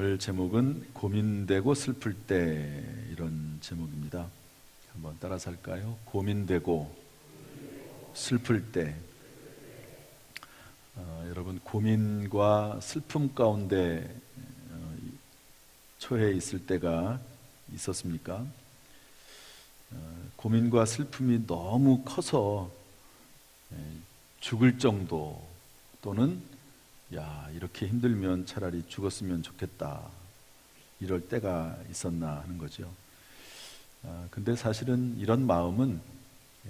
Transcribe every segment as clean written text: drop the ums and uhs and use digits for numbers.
오늘 제목은 고민되고 슬플 때, 이런 제목입니다. 한번 따라서 할까요? 고민되고 슬플 때. 여러분, 고민과 슬픔 가운데 처해 있을 때가 있었습니까? 고민과 슬픔이 너무 커서 죽을 정도, 또는 이렇게 힘들면 차라리 죽었으면 좋겠다, 이럴 때가 있었나 하는 거죠. 근데 사실은 이런 마음은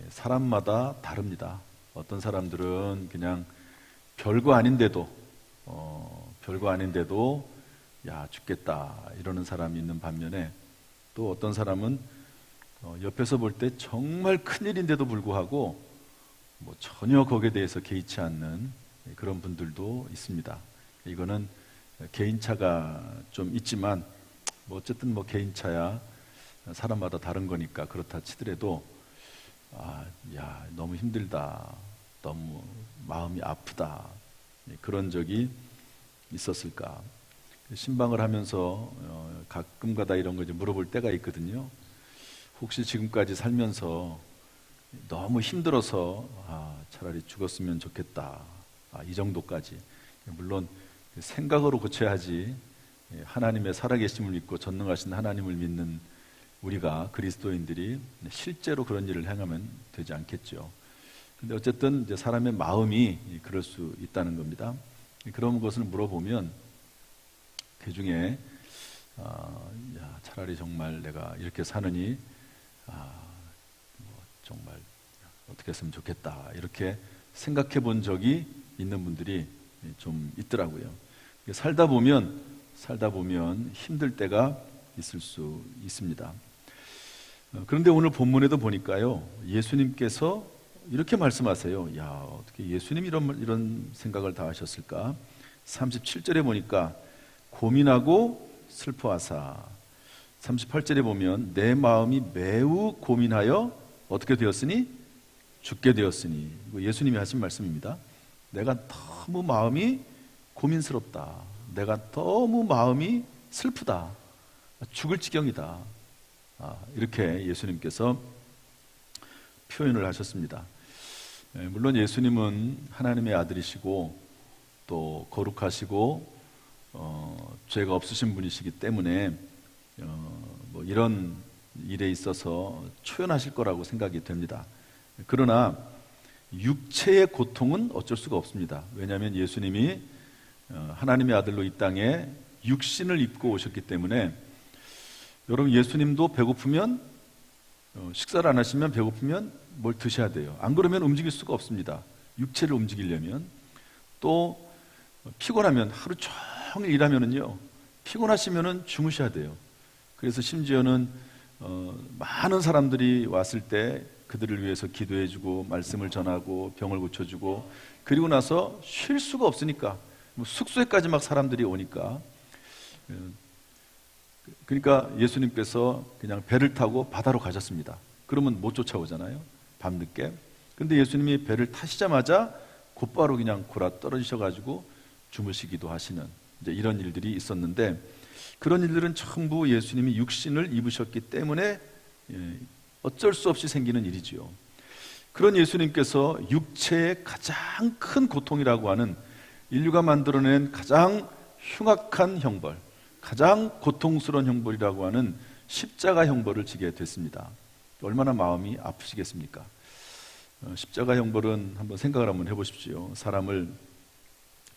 사람마다 다릅니다. 어떤 사람들은 그냥 별거 아닌데도 죽겠다 이러는 사람이 있는 반면에, 또 어떤 사람은 옆에서 볼 때 정말 큰일인데도 불구하고 전혀 거기에 대해서 개의치 않는 그런 분들도 있습니다. 이거는 개인차가 좀 있지만 어쨌든 개인차야 사람마다 다른 거니까 그렇다 치더라도 너무 힘들다, 너무 마음이 아프다, 그런 적이 있었을까? 신방을 하면서 가끔가다 이런 거 물어볼 때가 있거든요. 혹시 지금까지 살면서 너무 힘들어서 차라리 죽었으면 좋겠다, 이 정도까지. 물론 생각으로 고쳐야지, 하나님의 살아계심을 믿고 전능하신 하나님을 믿는 우리가, 그리스도인들이 실제로 그런 일을 행하면 되지 않겠죠. 근데 어쨌든 이제 사람의 마음이 그럴 수 있다는 겁니다. 그런 것을 물어보면 그 중에 차라리 정말 내가 이렇게 사느니 정말 어떻게 했으면 좋겠다, 이렇게 생각해 본 적이 있는 분들이 좀 있더라고요. 살다 보면 힘들 때가 있을 수 있습니다. 그런데 오늘 본문에도 보니까요, 예수님께서 이렇게 말씀하세요. 어떻게 예수님이 이런 생각을 다 하셨을까? 37절에 보니까 고민하고 슬퍼하사, 38절에 보면 내 마음이 매우 고민하여 어떻게 되었으니? 죽게 되었으니. 이거 예수님이 하신 말씀입니다. 내가 너무 마음이 고민스럽다, 내가 너무 마음이 슬프다, 죽을 지경이다, 이렇게 예수님께서 표현을 하셨습니다. 물론 예수님은 하나님의 아들이시고 또 거룩하시고 죄가 없으신 분이시기 때문에 이런 일에 있어서 초연하실 거라고 생각이 됩니다. 그러나 육체의 고통은 어쩔 수가 없습니다. 왜냐하면 예수님이 하나님의 아들로 이 땅에 육신을 입고 오셨기 때문에, 여러분, 예수님도 배고프면, 식사를 안 하시면 배고프면 뭘 드셔야 돼요. 안 그러면 움직일 수가 없습니다. 육체를 움직이려면. 또 피곤하면, 하루 종일 일하면은요, 피곤하시면은 주무셔야 돼요. 그래서 심지어는 많은 사람들이 왔을 때 그들을 위해서 기도해주고 말씀을 전하고 병을 고쳐주고, 그리고 나서 쉴 수가 없으니까 숙소에까지 막 사람들이 오니까, 그러니까 예수님께서 그냥 배를 타고 바다로 가셨습니다. 그러면 못 쫓아오잖아요, 밤늦게. 근데 예수님이 배를 타시자마자 곧바로 그냥 골아 떨어지셔가지고 주무시기도 하시는 이제 이런 일들이 있었는데, 그런 일들은 전부 예수님이 육신을 입으셨기 때문에 어쩔 수 없이 생기는 일이지요. 그런 예수님께서 육체의 가장 큰 고통이라고 하는, 인류가 만들어낸 가장 흉악한 형벌, 가장 고통스러운 형벌이라고 하는 십자가 형벌을 지게 됐습니다. 얼마나 마음이 아프시겠습니까? 십자가 형벌은 한번 생각을 한번 해보십시오. 사람을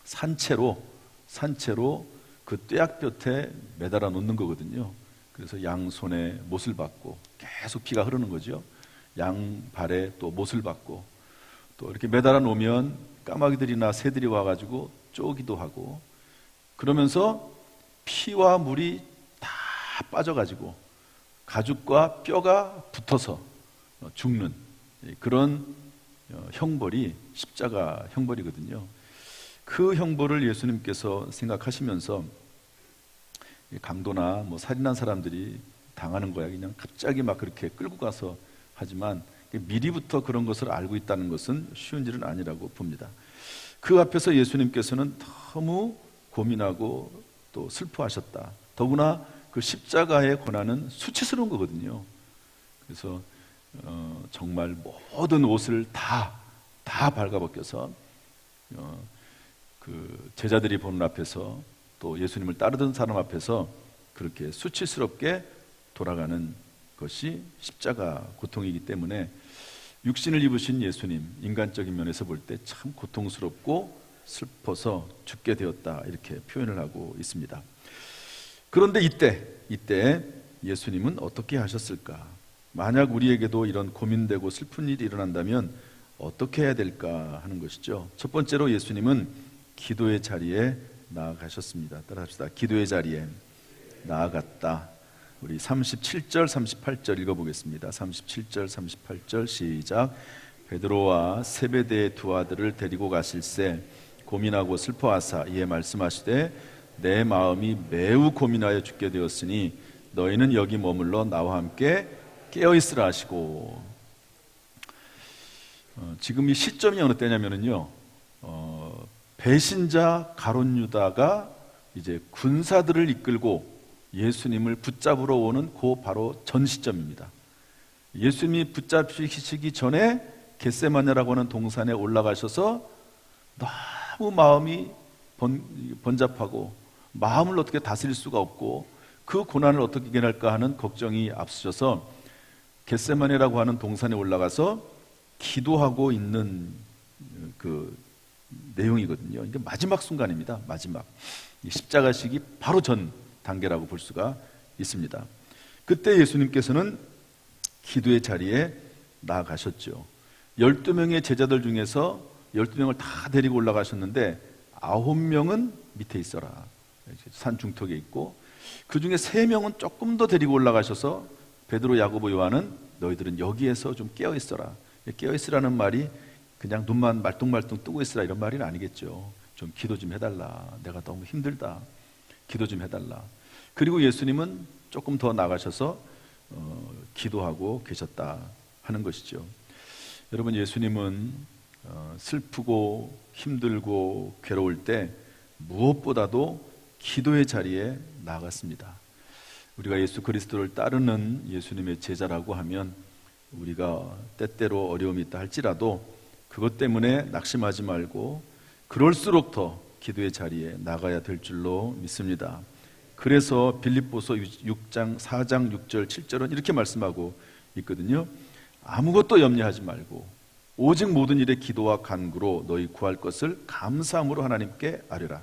산채로 그 뙤약볕에 매달아 놓는 거거든요. 그래서 양손에 못을 받고 계속 피가 흐르는 거죠. 양발에 또 못을 받고, 또 이렇게 매달아 놓으면 까마귀들이나 새들이 와가지고 쪼기도 하고, 그러면서 피와 물이 다 빠져가지고 가죽과 뼈가 붙어서 죽는 그런 형벌이 십자가 형벌이거든요. 그 형벌을 예수님께서 생각하시면서 강도나 살인한 사람들이 당하는 거야, 그냥 갑자기 막 그렇게 끌고 가서 하지만, 미리부터 그런 것을 알고 있다는 것은 쉬운 일은 아니라고 봅니다. 그 앞에서 예수님께서는 너무 고민하고 또 슬퍼하셨다. 더구나 그 십자가의 고난은 수치스러운 거거든요. 그래서 정말 모든 옷을 다 발가벗겨서 그 제자들이 보는 앞에서 또 예수님을 따르던 사람 앞에서 그렇게 수치스럽게 돌아가는 것이 십자가 고통이기 때문에 육신을 입으신 예수님, 인간적인 면에서 볼 때 참 고통스럽고 슬퍼서 죽게 되었다, 이렇게 표현을 하고 있습니다. 그런데 이때 예수님은 어떻게 하셨을까? 만약 우리에게도 이런 고민되고 슬픈 일이 일어난다면 어떻게 해야 될까 하는 것이죠. 첫 번째로 예수님은 기도의 자리에 나아가셨습니다. 따라합시다. 기도의 자리에 나아갔다. 우리 37절 38절 읽어보겠습니다. 37절 38절 시작. 베드로와 세베대의 두 아들을 데리고 가실새 고민하고 슬퍼하사 이에 말씀하시되 내 마음이 매우 고민하여 죽게 되었으니 너희는 여기 머물러 나와 함께 깨어있으라 하시고, 지금 이 시점이 어느 때냐면요, 배신자 가룟 유다가 이제 군사들을 이끌고 예수님을 붙잡으러 오는 그 바로 전 시점입니다. 예수님이 붙잡히시기 전에 겟세마네라고 하는 동산에 올라가셔서 너무 마음이 번잡하고 마음을 어떻게 다스릴 수가 없고 그 고난을 어떻게 이겨낼까 하는 걱정이 앞서셔서 겟세마네라고 하는 동산에 올라가서 기도하고 있는 그 내용이거든요. 이게 마지막 순간입니다. 마지막 십자가식이 바로 전 단계라고 볼 수가 있습니다. 그때 예수님께서는 기도의 자리에 나아가셨죠. 12명의 제자들 중에서 12명을 다 데리고 올라가셨는데 9명은 밑에 있어라, 산 중턱에 있고, 그 중에 3명은 조금 더 데리고 올라가셔서 베드로, 야고보, 요한은 너희들은 여기에서 좀 깨어있어라. 깨어있으라는 말이 그냥 눈만 말똥말똥 뜨고 있으라 이런 말이 아니겠죠. 좀 기도 좀 해달라, 내가 너무 힘들다, 기도 좀 해달라. 그리고 예수님은 조금 더 나가셔서 기도하고 계셨다 하는 것이죠. 여러분, 예수님은 슬프고 힘들고 괴로울 때 무엇보다도 기도의 자리에 나갔습니다. 우리가 예수 그리스도를 따르는 예수님의 제자라고 하면 우리가 때때로 어려움이 있다 할지라도 그것 때문에 낙심하지 말고 그럴수록 더 기도의 자리에 나가야 될 줄로 믿습니다. 그래서 빌립보서 6장 4장 6절 7절은 이렇게 말씀하고 있거든요. 아무것도 염려하지 말고 오직 모든 일에 기도와 간구로 너희 구할 것을 감사함으로 하나님께 아뢰라.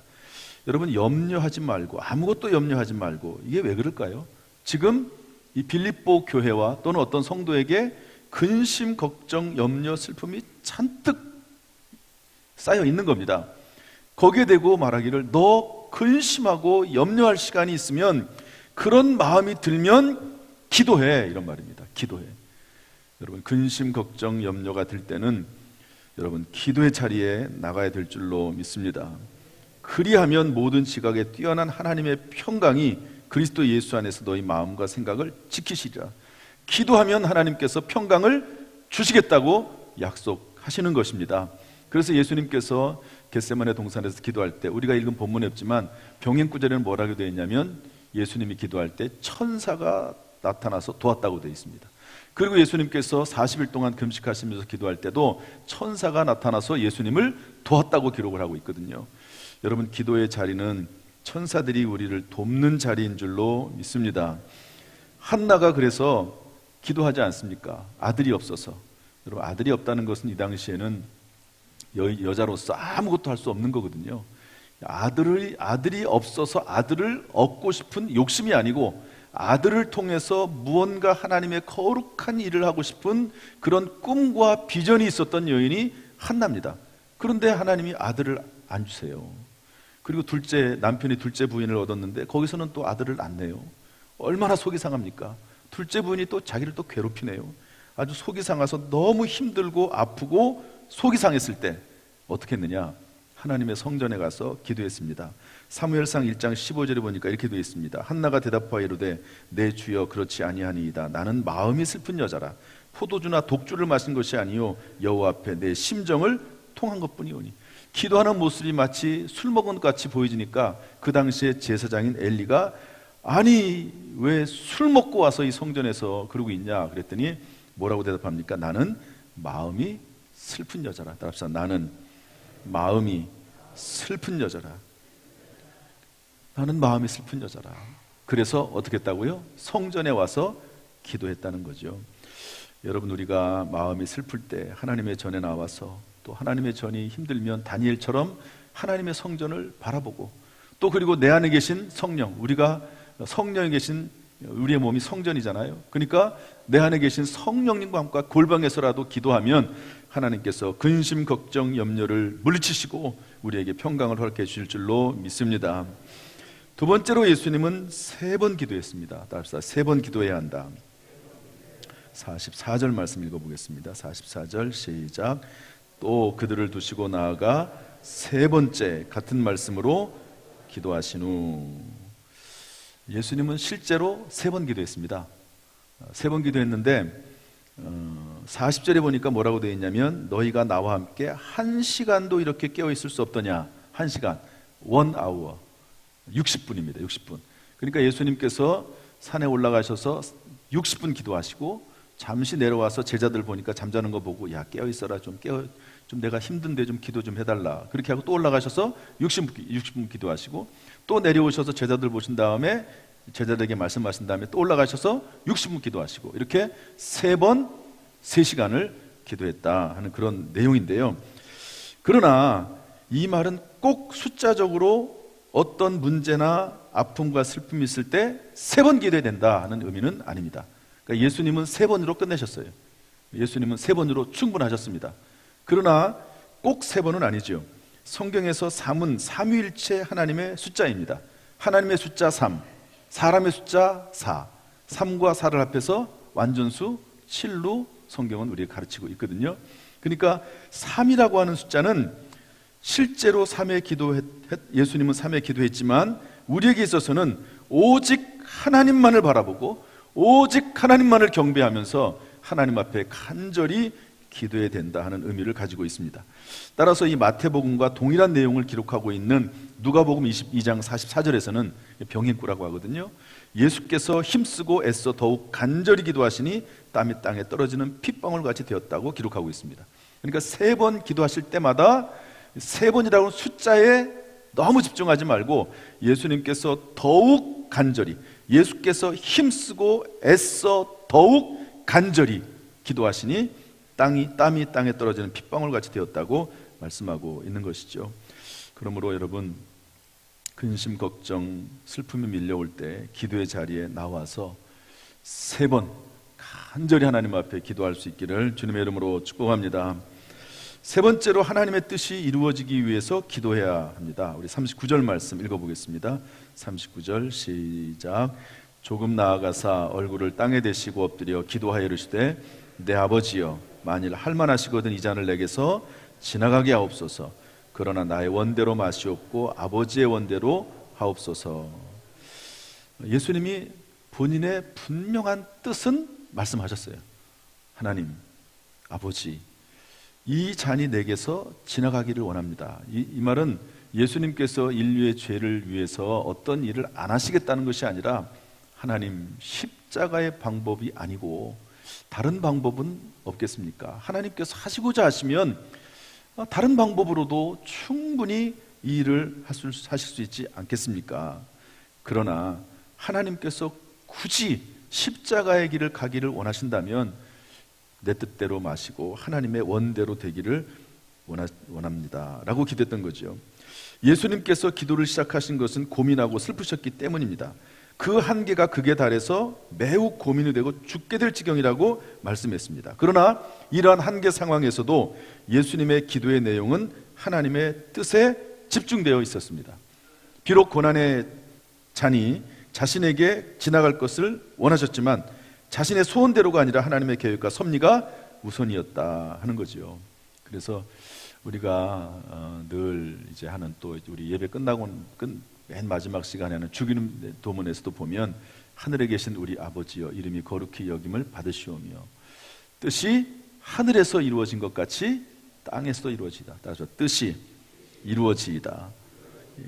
여러분, 염려하지 말고, 아무것도 염려하지 말고, 이게 왜 그럴까요? 지금 이 빌립보 교회와 또는 어떤 성도에게 근심, 걱정, 염려, 슬픔이 잔뜩 쌓여 있는 겁니다. 거기에 대고 말하기를 너 근심하고 염려할 시간이 있으면, 그런 마음이 들면 기도해, 이런 말입니다. 기도해. 여러분, 근심, 걱정, 염려가 들 때는 여러분 기도의 자리에 나가야 될 줄로 믿습니다. 그리하면 모든 지각에 뛰어난 하나님의 평강이 그리스도 예수 안에서 너희 마음과 생각을 지키시리라. 기도하면 하나님께서 평강을 주시겠다고 약속하시는 것입니다. 그래서 예수님께서 겟세마네 동산에서 기도할 때 우리가 읽은 본문에 없지만 병행구절에는 뭐라고 되어 있냐면 예수님이 기도할 때 천사가 나타나서 도왔다고 되어 있습니다. 그리고 예수님께서 40일 동안 금식하시면서 기도할 때도 천사가 나타나서 예수님을 도왔다고 기록을 하고 있거든요. 여러분, 기도의 자리는 천사들이 우리를 돕는 자리인 줄로 믿습니다. 한나가 그래서 기도하지 않습니까? 아들이 없어서. 여러분, 아들이 없다는 것은 이 당시에는 여자로서 아무것도 할 수 없는 거거든요. 아들이 없어서 아들을 얻고 싶은 욕심이 아니고 아들을 통해서 무언가 하나님의 거룩한 일을 하고 싶은 그런 꿈과 비전이 있었던 여인이 한나입니다. 그런데 하나님이 아들을 안 주세요. 그리고 남편이 둘째 부인을 얻었는데 거기서는 또 아들을 안 내요. 얼마나 속이 상합니까? 둘째 부인이 또 자기를 또 괴롭히네요. 아주 속이 상해서 너무 힘들고 아프고 속이 상했을 때 어떻게 했느냐? 하나님의 성전에 가서 기도했습니다. 사무엘상 1장 15절에 보니까 이렇게 되어 있습니다. 한나가 대답하여 이르되 내 주여 그렇지 아니하니이다. 나는 마음이 슬픈 여자라. 포도주나 독주를 마신 것이 아니요 여호와 앞에 내 심정을 통한 것뿐이오니. 기도하는 모습이 마치 술 먹은 것 같이 보여지니까 그 당시에 제사장인 엘리가 아니 왜 술 먹고 와서 이 성전에서 그러고 있냐 그랬더니 뭐라고 대답합니까? 나는 마음이 슬픈 여자라. 따라합시다. 나는 마음이 슬픈 여자라. 나는 마음이 슬픈 여자라. 그래서 어떻게 했다고요? 성전에 와서 기도했다는 거죠. 여러분, 우리가 마음이 슬플 때 하나님의 전에 나와서 또 하나님의 전이 힘들면 다니엘처럼 하나님의 성전을 바라보고 또 그리고 내 안에 계신 성령, 우리가 성령에 계신 우리의 몸이 성전이잖아요. 그러니까 내 안에 계신 성령님과 함께 골방에서라도 기도하면 하나님께서 근심, 걱정, 염려를 물리치시고 우리에게 평강을 허락해 주실 줄로 믿습니다. 두 번째로 예수님은 3번 기도했습니다. 따라서 3번 기도해야 한다. 44절 말씀 읽어보겠습니다. 44절 시작. 또 그들을 두시고 나아가 3번째 같은 말씀으로 기도하신 후. 예수님은 실제로 3번 기도했습니다. 3번 기도했는데 40절에 보니까 뭐라고 되어 있냐면 너희가 나와 함께 1시간도 이렇게 깨어 있을 수 없더냐. 1시간, 1hour 60분입니다. 60분. 그러니까 예수님께서 산에 올라가셔서 60분 기도하시고 잠시 내려와서 제자들 보니까 잠자는 거 보고 야 깨어 있어라, 좀 내가 힘든데 좀 기도 좀 해달라. 그렇게 하고 또 올라가셔서 60분 기도하시고 또 내려오셔서 제자들 보신 다음에 제자들에게 말씀하신 다음에 또 올라가셔서 60분 기도하시고 이렇게 3번 3시간을 기도했다 하는 그런 내용인데요. 그러나 이 말은 꼭 숫자적으로 어떤 문제나 아픔과 슬픔이 있을 때 3번 기도해야 된다 하는 의미는 아닙니다. 그러니까 예수님은 3번으로 끝내셨어요. 예수님은 3번으로 충분하셨습니다. 그러나 꼭 3번은 아니죠. 성경에서 3은 삼위일체 하나님의 숫자입니다. 하나님의 숫자 3, 사람의 숫자 4, 3과 4를 합해서 완전수 7로 성경은 우리에게 가르치고 있거든요. 그러니까 3이라고 하는 숫자는 실제로 예수님은 3회 기도했지만 우리에게 있어서는 오직 하나님만을 바라보고 오직 하나님만을 경배하면서 하나님 앞에 간절히 기도해야 된다 하는 의미를 가지고 있습니다. 따라서 이 마태복음과 동일한 내용을 기록하고 있는 누가복음 22장 44절에서는 병행구라고 하거든요. 예수께서 힘쓰고 애써 더욱 간절히 기도하시니 땀이 땅에 떨어지는 핏방울 같이 되었다고 기록하고 있습니다. 그러니까 3번 기도하실 때마다 3번이라는 숫자에 너무 집중하지 말고 예수님께서 더욱 간절히, 예수께서 힘쓰고 애써 더욱 간절히 기도하시니 땀이 땅에 떨어지는 핏방울 같이 되었다고 말씀하고 있는 것이죠. 그러므로 여러분, 근심, 걱정, 슬픔이 밀려올 때 기도의 자리에 나와서 3번 간절히 하나님 앞에 기도할 수 있기를 주님의 이름으로 축복합니다. 3번째로 하나님의 뜻이 이루어지기 위해서 기도해야 합니다. 우리 39절 말씀 읽어보겠습니다. 39절 시작. 조금 나아가사 얼굴을 땅에 대시고 엎드려 기도하여 이르시되 내 아버지여, 만일 할만하시거든 이 잔을 내게서 지나가게 하옵소서. 그러나 나의 원대로 마시옵고 아버지의 원대로 하옵소서. 예수님이 본인의 분명한 뜻은 말씀하셨어요. 하나님, 아버지, 이 잔이 내게서 지나가기를 원합니다. 이 말은 예수님께서 인류의 죄를 위해서 어떤 일을 안 하시겠다는 것이 아니라 하나님, 십자가의 방법이 아니고 다른 방법은 없겠습니까? 하나님께서 하시고자 하시면 다른 방법으로도 충분히 이 일을 하실 수 있지 않겠습니까? 그러나 하나님께서 굳이 십자가의 길을 가기를 원하신다면 내 뜻대로 마시고 하나님의 원대로 되기를 원합니다 라고 기도했던 거죠. 예수님께서 기도를 시작하신 것은 고민하고 슬프셨기 때문입니다. 그 한계가 극에 달해서 매우 고민이 되고 죽게 될 지경이라고 말씀했습니다. 그러나 이러한 한계 상황에서도 예수님의 기도의 내용은 하나님의 뜻에 집중되어 있었습니다. 비록 고난의 잔이 자신에게 지나갈 것을 원하셨지만 자신의 소원대로가 아니라 하나님의 계획과 섭리가 우선이었다 하는 거죠. 그래서 우리가 늘 이제 하는 또 우리 예배 끝나고 맨 마지막 시간에 하는 주기름 도문에서도 보면 하늘에 계신 우리 아버지여 이름이 거룩히 여김을 받으시오며 뜻이 하늘에서 이루어진 것 같이 땅에서도 이루어지다. 따라서 뜻이 이루어지이다.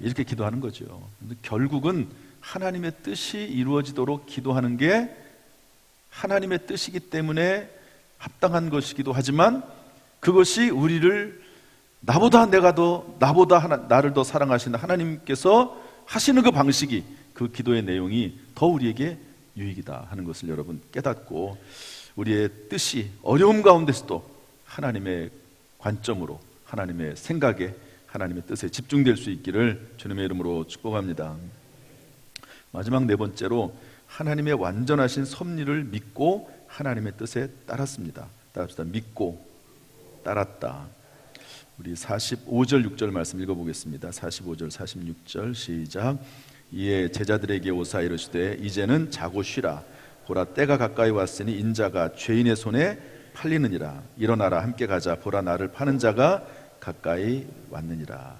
이렇게 기도하는 거죠. 근데 결국은 하나님의 뜻이 이루어지도록 기도하는 게 하나님의 뜻이기 때문에 합당한 것이기도 하지만, 그것이 우리를 나보다 나를 더 사랑하시는 하나님께서 하시는 그 방식이, 그 기도의 내용이 더 우리에게 유익이다 하는 것을 여러분 깨닫고, 우리의 뜻이 어려움 가운데서도 하나님의 관점으로, 하나님의 생각에, 하나님의 뜻에 집중될 수 있기를 주님의 이름으로 축복합니다. 마지막 네 번째로, 하나님의 완전하신 섭리를 믿고 하나님의 뜻에 따랐습니다. 따릅시다. 믿고 따랐다. 우리 45절 6절 말씀 읽어보겠습니다. 45절 46절 시작. 이에 제자들에게 오사 이르시되 이제는 자고 쉬라. 보라 때가 가까이 왔으니 인자가 죄인의 손에 팔리느니라. 일어나라 함께 가자. 보라 나를 파는 자가 가까이 왔느니라.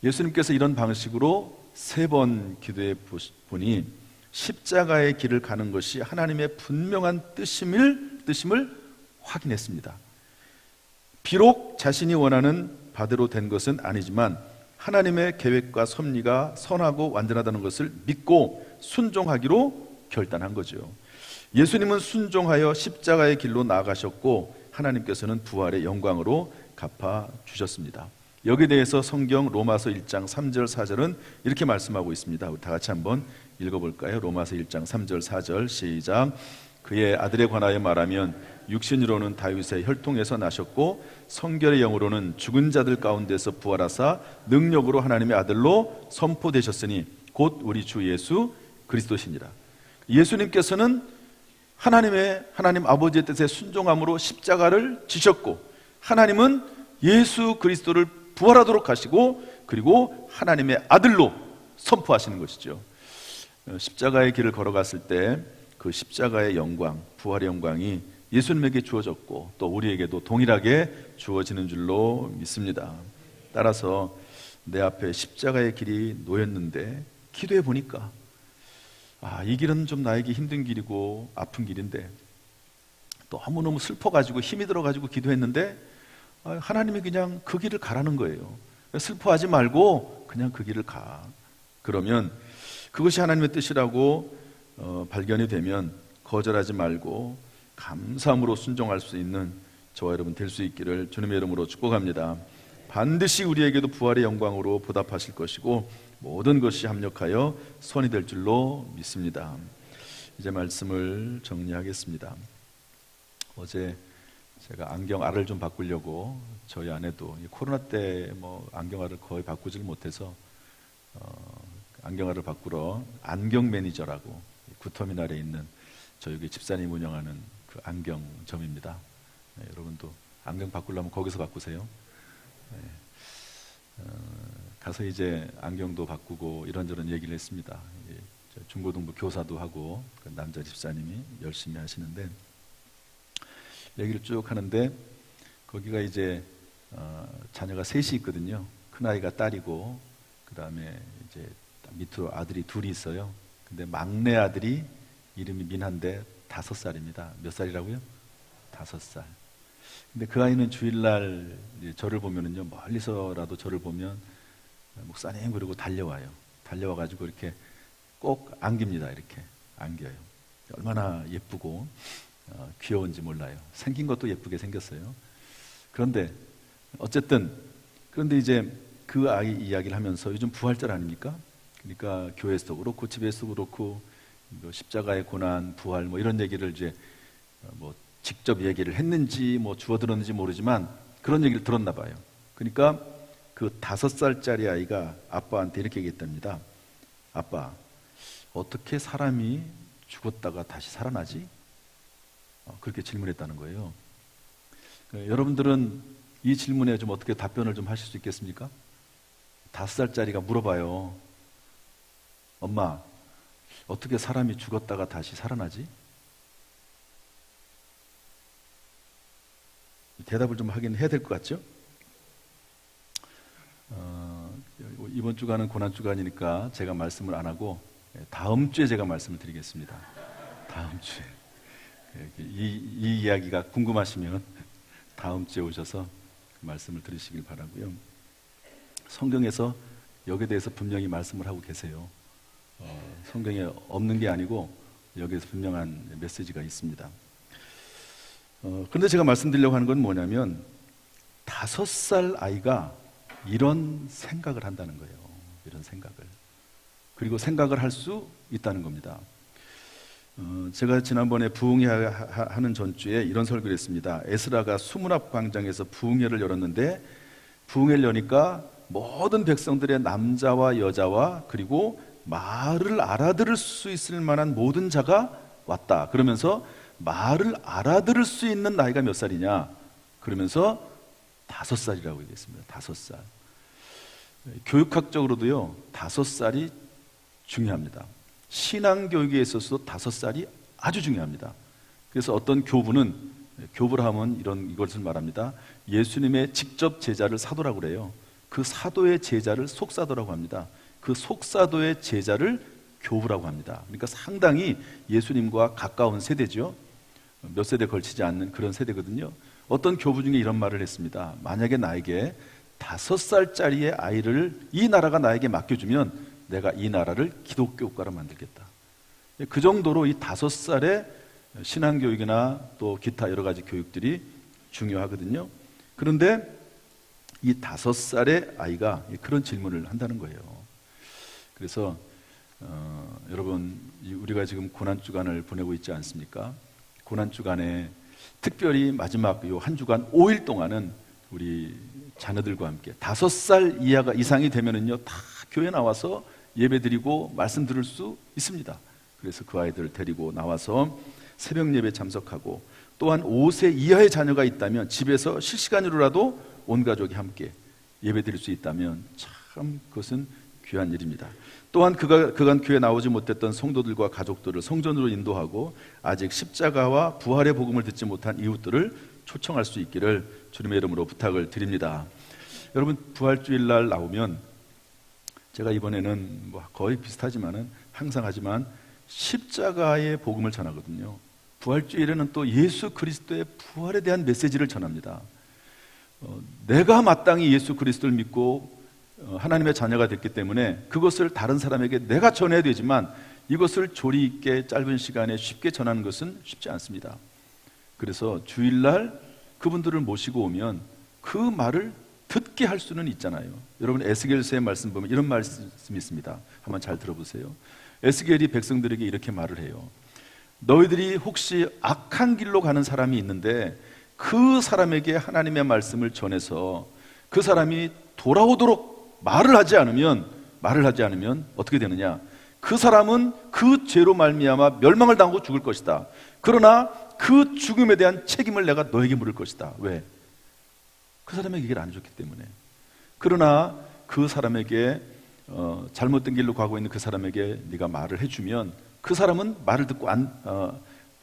예수님께서 이런 방식으로 3번 기도해 보니 십자가의 길을 가는 것이 하나님의 분명한 뜻임을 확인했습니다. 비록 자신이 원하는 바대로 된 것은 아니지만 하나님의 계획과 섭리가 선하고 완전하다는 것을 믿고 순종하기로 결단한 거죠. 예수님은 순종하여 십자가의 길로 나아가셨고 하나님께서는 부활의 영광으로 갚아주셨습니다. 여기에 대해서 성경 로마서 1장 3절 4절은 이렇게 말씀하고 있습니다. 우리 다 같이 한번 읽어볼까요? 로마서 1장 3절 4절 시작. 그의 아들에 관하여 말하면 육신으로는 다윗의 혈통에서 나셨고 성결의 영으로는 죽은 자들 가운데서 부활하사 능력으로 하나님의 아들로 선포되셨으니 곧 우리 주 예수 그리스도시니라. 예수님께서는 하나님 아버지의 뜻에 순종함으로 십자가를 지셨고, 하나님은 예수 그리스도를 부활하도록 하시고, 그리고 하나님의 아들로 선포하시는 것이죠. 십자가의 길을 걸어갔을 때 그 십자가의 영광, 부활의 영광이 예수님에게 주어졌고 또 우리에게도 동일하게 주어지는 줄로 믿습니다. 따라서 내 앞에 십자가의 길이 놓였는데 기도해 보니까 이 길은 좀 나에게 힘든 길이고 아픈 길인데, 너무너무 슬퍼가지고 힘이 들어가지고 기도했는데 하나님이 그냥 그 길을 가라는 거예요. 슬퍼하지 말고 그냥 그 길을 가. 그러면 그것이 하나님의 뜻이라고 발견이 되면 거절하지 말고 감사함으로 순종할 수 있는 저와 여러분 될 수 있기를 주님의 이름으로 축복합니다. 반드시 우리에게도 부활의 영광으로 보답하실 것이고 모든 것이 합력하여 선이 될 줄로 믿습니다. 이제 말씀을 정리하겠습니다. 어제 제가 안경알을 좀 바꾸려고, 저희 아내도 코로나 때 안경알을 거의 바꾸질 못해서 안경알을 바꾸러 안경 매니저라고 구터미널에 있는 저희 집사님 운영하는 그 안경점입니다. 여러분도 안경 바꾸려면 거기서 바꾸세요. 가서 이제 안경도 바꾸고 이런저런 얘기를 했습니다. 중고등부 교사도 하고 그 남자 집사님이 열심히 하시는데, 얘기를 쭉 하는데 거기가 이제 자녀가 셋이 있거든요. 큰아이가 딸이고 그 다음에 이제 밑으로 아들이 둘이 있어요. 근데 막내 아들이 이름이 민한데 5살입니다. 몇 살이라고요? 5살. 근데 그 아이는 주일날 저를 보면은요, 멀리서라도 저를 보면 목사님 그러고 달려와요. 달려와가지고 이렇게 꼭 안깁니다. 이렇게 안겨요. 얼마나 예쁘고 귀여운지 몰라요. 생긴 것도 예쁘게 생겼어요. 그런데 어쨌든 이제 그 아이 이야기를 하면서 요즘 부활절 아닙니까? 그러니까 교회에서도 그렇고 집에서도 그렇고 십자가의 고난, 부활 이런 얘기를 이제 직접 얘기를 했는지 주워 들었는지 모르지만 그런 얘기를 들었나 봐요. 그러니까 그 5살짜리 아이가 아빠한테 이렇게 얘기했답니다. 아빠, 어떻게 사람이 죽었다가 다시 살아나지? 그렇게 질문했다는 거예요. 여러분들은 이 질문에 좀 어떻게 답변을 좀 하실 수 있겠습니까? 5살짜리가 물어봐요. 엄마, 어떻게 사람이 죽었다가 다시 살아나지? 대답을 좀 하긴 해야 될 것 같죠? 이번 주간은 고난주간이니까 제가 말씀을 안 하고 다음 주에 제가 말씀을 드리겠습니다. 다음 주에. 이 이야기가 궁금하시면 다음 주에 오셔서 말씀을 들으시길 바라고요. 성경에서 여기에 대해서 분명히 말씀을 하고 계세요. 성경에 없는 게 아니고 여기에서 분명한 메시지가 있습니다. 그런데 제가 말씀드리려고 하는 건 뭐냐면 5살 아이가 이런 생각을 한다는 거예요. 이런 생각을. 그리고 생각을 할 수 있다는 겁니다. 제가 지난번에 부흥회하는 전주에 이런 설교를 했습니다. 에스라가 수문앞 광장에서 부흥회를 열었는데 부흥회를 여니까 모든 백성들의 남자와 여자와 그리고 말을 알아들을 수 있을 만한 모든 자가 왔다. 그러면서 말을 알아들을 수 있는 나이가 몇 살이냐? 그러면서 5살이라고 얘기했습니다. 5살. 교육학적으로도요, 5살이 중요합니다. 신앙교육에 있어서도 5살이 아주 중요합니다. 그래서 어떤 교부는, 교부를 하면 이것을 말합니다. 예수님의 직접 제자를 사도라고 그래요. 그 사도의 제자를 속사도라고 합니다. 그 속사도의 제자를 교부라고 합니다. 그러니까 상당히 예수님과 가까운 세대죠. 몇 세대 걸치지 않는 그런 세대거든요. 어떤 교부 중에 이런 말을 했습니다. 만약에 나에게 5살짜리의 아이를 이 나라가 나에게 맡겨주면 내가 이 나라를 기독교 국가로 만들겠다. 그 정도로 이 5살의 신앙교육이나 또 기타 여러 가지 교육들이 중요하거든요. 그런데 이 5살의 아이가 그런 질문을 한다는 거예요. 그래서 여러분, 우리가 지금 고난주간을 보내고 있지 않습니까? 고난주간에 특별히 마지막 요 한 주간 5일 동안은 우리 자녀들과 함께 5살 이상이 되면은요, 다 교회 나와서 예배 드리고 말씀 들을 수 있습니다. 그래서 그 아이들을 데리고 나와서 새벽 예배 참석하고, 또한 5세 이하의 자녀가 있다면 집에서 실시간으로라도 온 가족이 함께 예배 드릴 수 있다면 참 그것은 귀한 일입니다. 또한 그간 교회에 나오지 못했던 성도들과 가족들을 성전으로 인도하고 아직 십자가와 부활의 복음을 듣지 못한 이웃들을 초청할 수 있기를 주님의 이름으로 부탁을 드립니다. 여러분, 부활주일날 나오면 제가 이번에는 거의 비슷하지만은 항상 하지만 십자가의 복음을 전하거든요. 부활주일에는 또 예수 그리스도의 부활에 대한 메시지를 전합니다. 내가 마땅히 예수 그리스도를 믿고 하나님의 자녀가 됐기 때문에 그것을 다른 사람에게 내가 전해야 되지만 이것을 조리 있게 짧은 시간에 쉽게 전하는 것은 쉽지 않습니다. 그래서 주일날 그분들을 모시고 오면 그 말을 듣게 할 수는 있잖아요. 여러분, 에스겔서의 말씀 보면 이런 말씀이 있습니다. 한번 잘 들어보세요. 에스겔이 백성들에게 이렇게 말을 해요. 너희들이 혹시 악한 길로 가는 사람이 있는데 그 사람에게 하나님의 말씀을 전해서 그 사람이 돌아오도록 말을 하지 않으면 어떻게 되느냐? 그 사람은 그 죄로 말미암아 멸망을 당하고 죽을 것이다. 그러나 그 죽음에 대한 책임을 내가 너에게 물을 것이다. 왜? 그 사람에게 얘기를 안 해줬기 때문에. 그러나 그 사람에게 잘못된 길로 가고 있는 그 사람에게 네가 말을 해주면 그 사람은 말을 듣고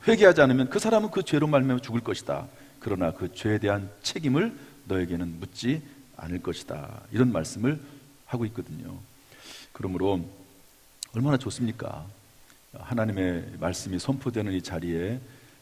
회개하지 않으면 그 사람은 그 죄로 말미암아 죽을 것이다. 그러나 그 죄에 대한 책임을 너에게는 묻지 않을 것이다. 이런 말씀을 하고 있거든요. 그러므로 얼마나 좋습니까? 하나님의 말씀이 선포되는 이 자리에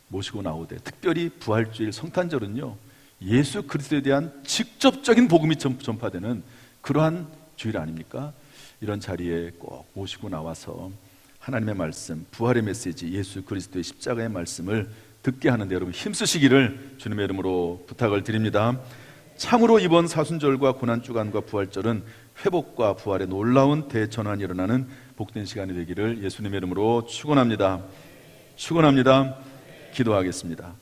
모시고 나오되, 특별히 부활주일 성탄절은요, 예수 그리스도에 대한 직접적인 복음이 전파되는 그러한 주일 아닙니까? 이런 자리에 꼭 모시고 나와서 하나님의 말씀, 부활의 메시지, 예수 그리스도의 십자가의 말씀을 듣게 하는데 여러분 힘쓰시기를 주님의 이름으로 부탁을 드립니다. 참으로 이번 사순절과 고난주간과 부활절은 회복과 부활의 놀라운 대전환이 일어나는 복된 시간이 되기를 예수님의 이름으로 축원합니다. 기도하겠습니다.